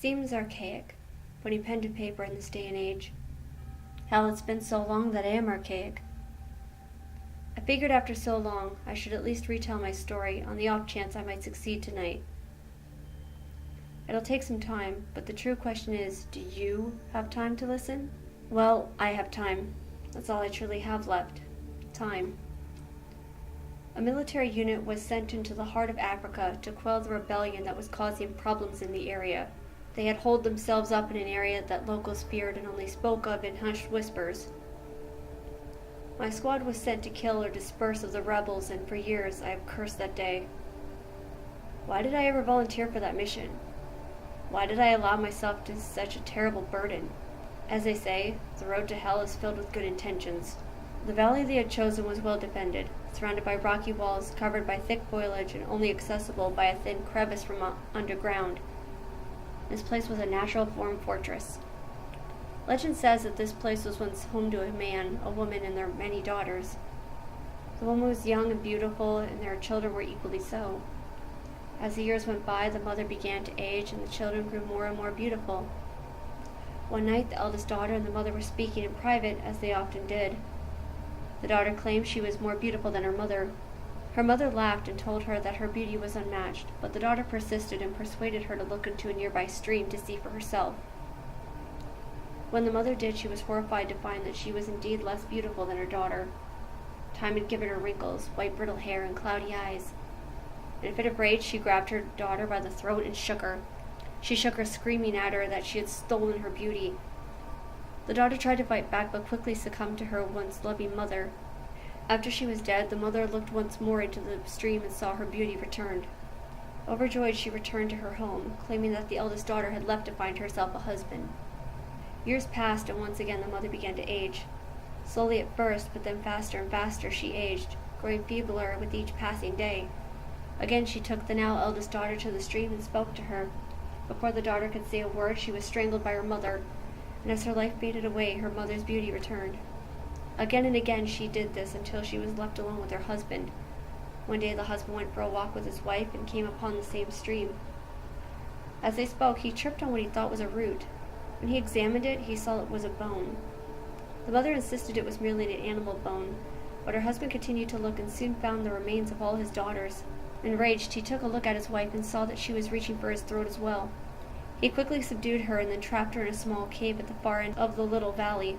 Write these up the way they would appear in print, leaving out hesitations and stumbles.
seems archaic, putting pen to paper in this day and age. Hell, it's been so long that I am archaic. I figured after so long, I should at least retell my story on the off chance I might succeed tonight. It'll take some time, but the true question is, do you have time to listen? Well, I have time. That's all I truly have left. Time. A military unit was sent into the heart of Africa to quell the rebellion that was causing problems in the area. They had holed themselves up in an area that locals feared and only spoke of in hushed whispers. My squad was sent to kill or disperse of the rebels, and for years I have cursed that day. Why did I ever volunteer for that mission? Why did I allow myself to such a terrible burden? As they say, the road to hell is filled with good intentions. The valley they had chosen was well defended, surrounded by rocky walls, covered by thick foliage, and only accessible by a thin crevice from underground. This place was a natural-formed fortress. Legend says that this place was once home to a man, a woman, and their many daughters. The woman was young and beautiful, and their children were equally so. As the years went by, the mother began to age, and the children grew more and more beautiful. One night, the eldest daughter and the mother were speaking in private, as they often did. The daughter claimed she was more beautiful than her mother. Her mother laughed and told her that her beauty was unmatched, but the daughter persisted and persuaded her to look into a nearby stream to see for herself. When the mother did, she was horrified to find that she was indeed less beautiful than her daughter. Time had given her wrinkles, white brittle hair, and cloudy eyes. In a fit of rage, she grabbed her daughter by the throat and shook her. She shook her, screaming at her that she had stolen her beauty. The daughter tried to fight back, but quickly succumbed to her once loving mother. After she was dead, the mother looked once more into the stream and saw her beauty returned. Overjoyed, she returned to her home, claiming that the eldest daughter had left to find herself a husband. Years passed, and once again the mother began to age. Slowly at first, but then faster and faster she aged, growing feebler with each passing day. Again she took the now eldest daughter to the stream and spoke to her. Before the daughter could say a word, she was strangled by her mother, and as her life faded away, her mother's beauty returned. Again and again she did this until she was left alone with her husband. One day the husband went for a walk with his wife and came upon the same stream. As they spoke, he tripped on what he thought was a root. When he examined it, he saw it was a bone. The mother insisted it was merely an animal bone, but her husband continued to look and soon found the remains of all his daughters. Enraged, he took a look at his wife and saw that she was reaching for his throat as well. He quickly subdued her and then trapped her in a small cave at the far end of the little valley.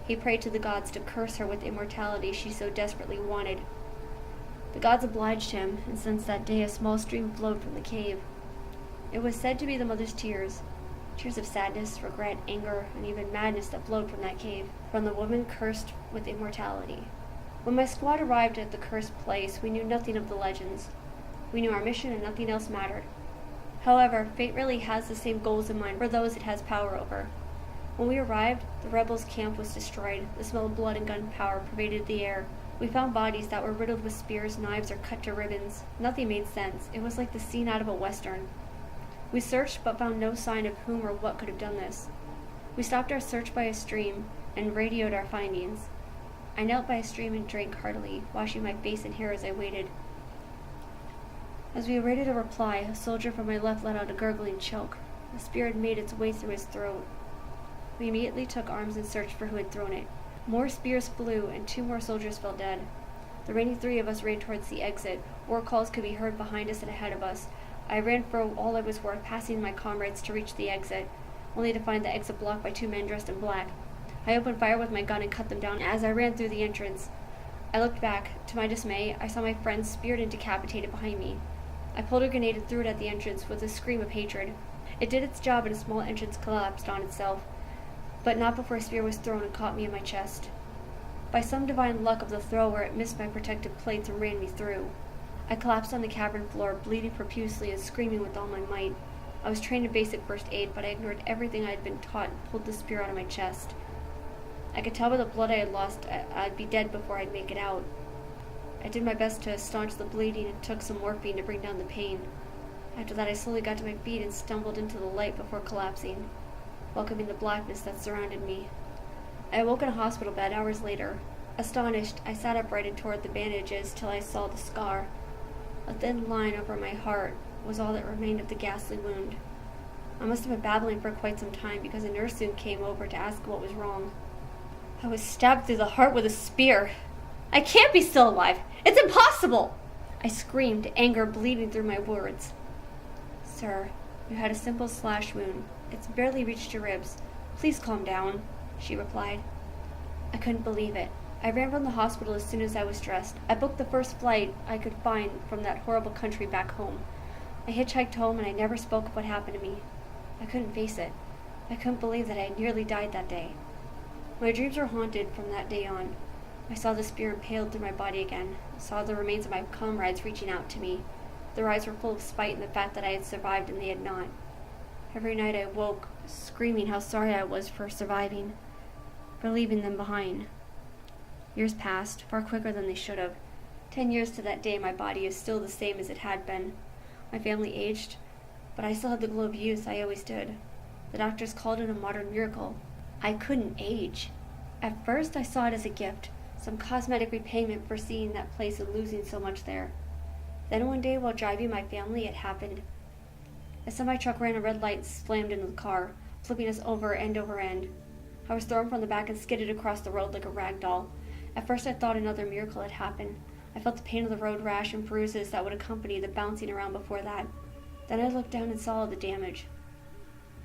He prayed to the gods to curse her with the immortality she so desperately wanted. The gods obliged him, and since that day a small stream flowed from the cave. It was said to be the mother's tears of sadness, regret, anger, and even madness that flowed from that cave, from the woman cursed with immortality. When my squad arrived at the cursed place, we knew nothing of the legends. We knew our mission and nothing else mattered. However, fate really has the same goals in mind for those it has power over. When we arrived, the rebels' camp was destroyed. The smell of blood and gunpowder pervaded the air. We found bodies that were riddled with spears, knives, or cut to ribbons. Nothing made sense. It was like the scene out of a western. We searched but found no sign of whom or what could have done this. We stopped our search by a stream and radioed our findings. I knelt by a stream and drank heartily, washing my face and hair as I waited. As we awaited a reply, a soldier from my left let out a gurgling choke. The spear had made its way through his throat. We immediately took arms and searched for who had thrown it. More spears flew, and 2 more soldiers fell dead. The remaining 3 of us ran towards the exit. War calls could be heard behind us and ahead of us. I ran for all I was worth, passing my comrades to reach the exit, only to find the exit blocked by 2 men dressed in black. I opened fire with my gun and cut them down as I ran through the entrance. I looked back. To my dismay, I saw my friend speared and decapitated behind me. I pulled a grenade and threw it at the entrance with a scream of hatred. It did its job and a small entrance collapsed on itself, but not before a spear was thrown and caught me in my chest. By some divine luck of the thrower, it missed my protective plates and ran me through. I collapsed on the cavern floor, bleeding profusely and screaming with all my might. I was trained in basic first aid, but I ignored everything I had been taught and pulled the spear out of my chest. I could tell by the blood I had lost I'd be dead before I'd make it out. I did my best to staunch the bleeding and took some morphine to bring down the pain. After that, I slowly got to my feet and stumbled into the light before collapsing, welcoming the blackness that surrounded me. I awoke in a hospital bed hours later. Astonished, I sat upright and tore at the bandages till I saw the scar. A thin line over my heart was all that remained of the ghastly wound. I must have been babbling for quite some time because a nurse soon came over to ask what was wrong. I was stabbed through the heart with a spear. I can't be still alive. It's impossible! I screamed, anger bleeding through my words. Sir, you had a simple slash wound. It's barely reached your ribs. Please calm down, she replied. I couldn't believe it. I ran from the hospital as soon as I was dressed. I booked the first flight I could find from that horrible country back home. I hitchhiked home and I never spoke of what happened to me. I couldn't face it. I couldn't believe that I had nearly died that day. My dreams were haunted from that day on. I saw the spear impaled through my body again. I saw the remains of my comrades reaching out to me. Their eyes were full of spite and the fact that I had survived and they had not. Every night I woke, screaming how sorry I was for surviving, for leaving them behind. Years passed, far quicker than they should have. 10 years to that day, my body is still the same as it had been. My family aged, but I still had the glow of youth I always did. The doctors called it a modern miracle. I couldn't age. At first, I saw it as a gift, some cosmetic repayment for seeing that place and losing so much there. Then one day, while driving my family, it happened. A semi-truck ran a red light and slammed into the car, flipping us over end over end. I was thrown from the back and skidded across the road like a rag doll. At first I thought another miracle had happened. I felt the pain of the road rash and bruises that would accompany the bouncing around before that. Then I looked down and saw all the damage.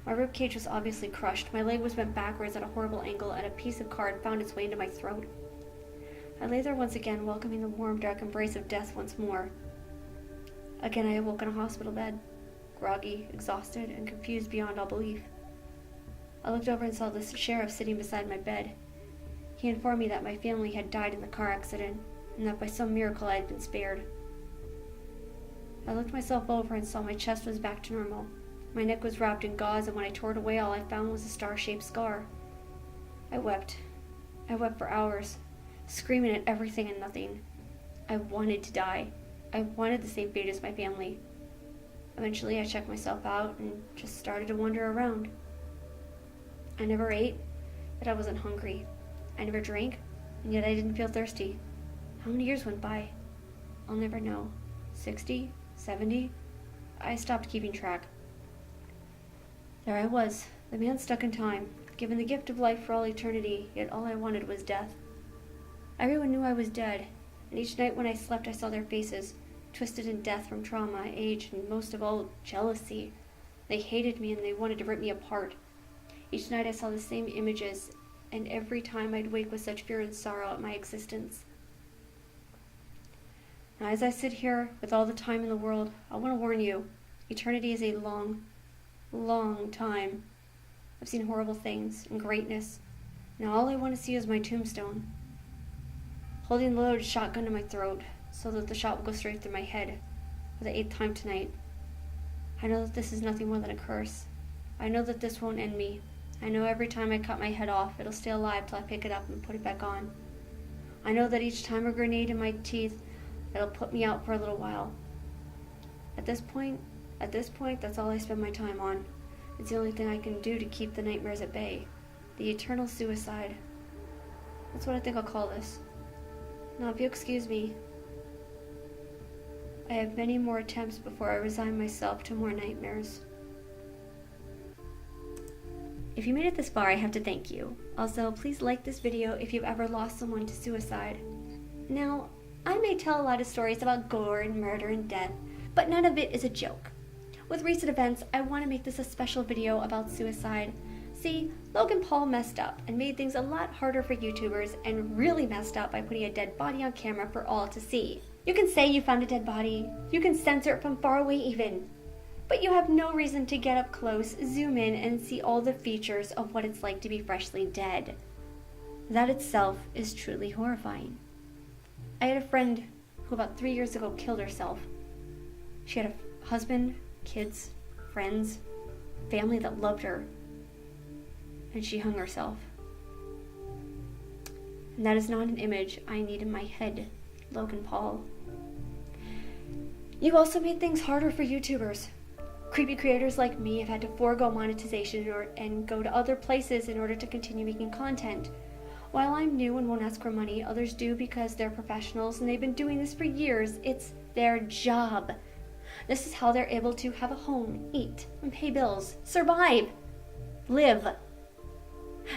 My rib cage was obviously crushed. My leg was bent backwards at a horrible angle, and a piece of card found its way into my throat. I lay there once again, welcoming the warm, dark embrace of death once more. Again I awoke in a hospital bed, groggy, exhausted, and confused beyond all belief. I looked over and saw the sheriff sitting beside my bed. He informed me that my family had died in the car accident, and that by some miracle I had been spared. I looked myself over and saw my chest was back to normal. My neck was wrapped in gauze, and when I tore it away, all I found was a star-shaped scar. I wept. I wept for hours, screaming at everything and nothing. I wanted to die. I wanted the same fate as my family. Eventually, I checked myself out and just started to wander around. I never ate, yet I wasn't hungry. I never drank, and yet I didn't feel thirsty. How many years went by? I'll never know. 60? 70? I stopped keeping track. There I was, the man stuck in time, given the gift of life for all eternity, yet all I wanted was death. Everyone knew I was dead, and each night when I slept I saw their faces, twisted in death from trauma, age, and most of all, jealousy. They hated me and they wanted to rip me apart. Each night I saw the same images, and every time I'd wake with such fear and sorrow at my existence. Now, as I sit here with all the time in the world, I want to warn you, eternity is a long, long time. I've seen horrible things and greatness. Now all I want to see is my tombstone. Holding the loaded shotgun to my throat so that the shot will go straight through my head for the 8th time tonight. I know that this is nothing more than a curse. I know that this won't end me. I know every time I cut my head off, it'll stay alive till I pick it up and put it back on. I know that each time a grenade in my teeth, it'll put me out for a little while. At this point, that's all I spend my time on. It's the only thing I can do to keep the nightmares at bay. The eternal suicide. That's what I think I'll call this. Now, if you excuse me, I have many more attempts before I resign myself to more nightmares. If you made it this far, I have to thank you. Also, please like this video if you've ever lost someone to suicide. Now, I may tell a lot of stories about gore and murder and death, but none of it is a joke. With recent events, I want to make this a special video about suicide. See, Logan Paul messed up and made things a lot harder for YouTubers, and really messed up by putting a dead body on camera for all to see. You can say you found a dead body, you can censor it from far away even, but you have no reason to get up close, zoom in, and see all the features of what it's like to be freshly dead. That itself is truly horrifying. I had a friend who about 3 years ago killed herself. She had a husband, kids, friends, family that loved her, and she hung herself. And that is not an image I need in my head, Logan Paul. You also made things harder for YouTubers. Creepy creators like me have had to forego monetization and go to other places in order to continue making content. While I'm new and won't ask for money, others do because they're professionals and they've been doing this for years. It's their job. This is how they're able to have a home, eat, and pay bills, survive, live.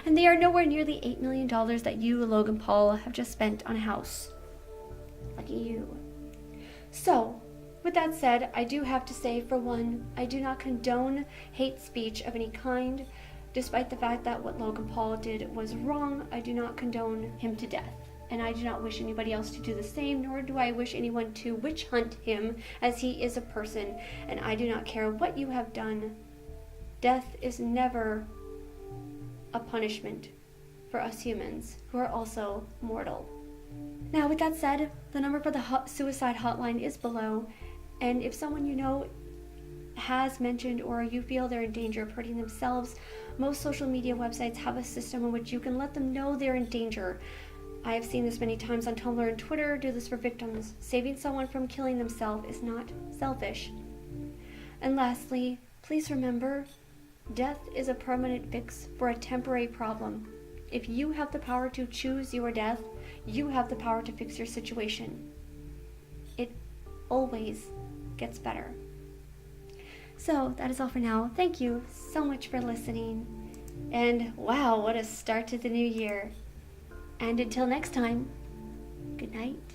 And they are nowhere near the $8 million that you, Logan Paul, have just spent on a house. Lucky you. So, with that said, I do have to say, for one, I do not condone hate speech of any kind. Despite the fact that what Logan Paul did was wrong, I do not condone him to death. And I do not wish anybody else to do the same, nor do I wish anyone to witch hunt him, as he is a person, and I do not care what you have done. Death is never a punishment for us humans, who are also mortal. Now, with that said, the number for the suicide hotline is below, and if someone you know has mentioned or you feel they're in danger of hurting themselves, most social media websites have a system in which you can let them know they're in danger. I have seen this many times on Tumblr and Twitter. Do this for victims. Saving someone from killing themselves is not selfish. And lastly, please remember, death is a permanent fix for a temporary problem. If you have the power to choose your death, you have the power to fix your situation. It always gets better. So that is all for now. Thank you so much for listening. And wow, what a start to the new year. And until next time, good night.